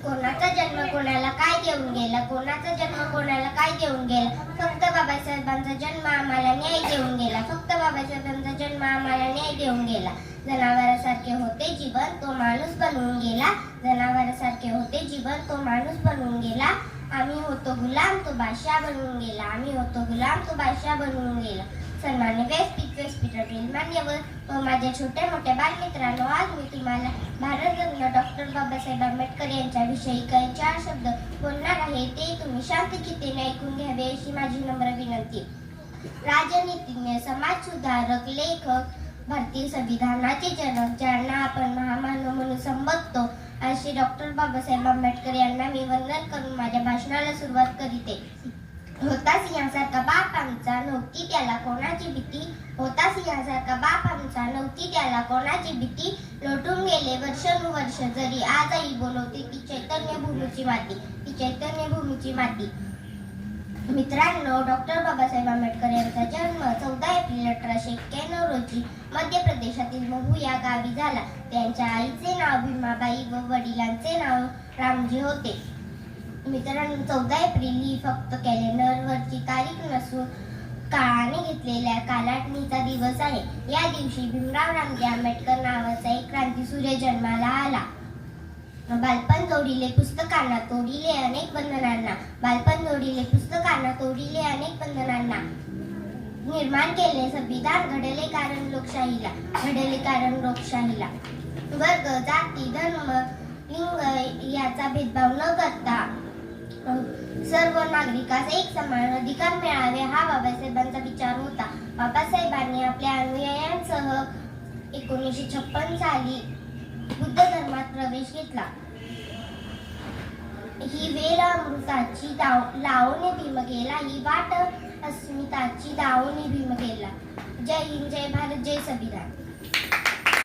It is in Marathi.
कोणाचा जन्म कोणाला काय देऊन गेला, कोणाचा जन्म कोणाला काय देऊन गेला. फक्त बाबासाहेबांचा जन्म आम्हाला न्याय देऊन गेला. फक्त बाबासाहेबांचा जन्म आम्हाला न्याय देऊन गेला. जनावरासारखे होते जीवन, तो माणूस बनवून गेला. जनावरासारखे होते जीवन, तो माणूस बनवून गेला. आम्ही होतो गुलाम, तो बादशाह बनवून गेला. आम्ही होतो गुलाम, तो बादशाह बनवून गेला. सन्मान्य व्यासपीठावरील मान्यवर व माझ्या छोट्या मोठ्या बालमित्रांनो, आज मी तुम्हाला भारतरत्न डॉक्टर बाबासाहेब आंबेडकर यांच्याविषयी काही 4 शब्द बोलणार आहे. ते तुम्ही शांत चित्तेने ऐकून घ्यावे अशी माझी नम्र विनंती. राजनीतिज्ञ, समाजसुधारक, लेखक, भारतीय संविधानाचे जनक, ज्यांना आपण महामानव म्हणून संबोधतो, असे डॉक्टर बाबासाहेब आंबेडकर यांना मी वंदन करून माझ्या भाषणाला सुरुवात करीते. होता सिंहासारखा बाप आमचा, नव्हती त्याला कोणाची भीती. होता सिंहासारखा बाप आमचा, नव्हती त्याला कोणाची भीती. लोटून गेले वर्षानुवर्ष, जरी आजही बोलवते ती चैतन्यभूमीची माती, ती चैतन्यभूमीची माती. मित्रांनो, डॉक्टर बाबासाहेब आंबेडकर यांचा जन्म 14 एप्रिल 1891 रोजी मध्य प्रदेशातील महू या गावी झाला. त्यांच्या आईचे नाव भीमाबाई व वडिलांचे नाव रामजी होते. मित्रांनो, 14 एप्रिल ही फक्त कॅलेंडरवरची तारीख नसून काळाने घेतलेल्या कालाटणीचा दिवस आहे. या दिवशी भीमराव रामजी आंबेडकर नावाचा एक क्रांतीसूर्य जन्माला आला. बालपण जोडिले पुस्तकांना, तोडिले अनेक बंधनांना. बालपण जोडिले पुस्तकांना, तोडिले अनेक बंधनांना. निर्माण केले संविधान, घडले कारण लोकशाहीला, घडले कारण लोकशाहीला. वर्ग, जाती, धर्म, लिंग याचा भेदभाव न करता सर्व नागरिकास एक समान अधिकार मिळावे, हा बाबासाहेबांचा विचार होता. बाबासाहेबांनी आपल्या अनुयायांसह 1956 साली बुद्ध धर्मात प्रवेश घेतला. ही वेळ अमृताची लावणे भीम गेला, ही वाट अस्मिताची दावणे भीम गेला. जय हिंद, जय भारत, जय संविधान.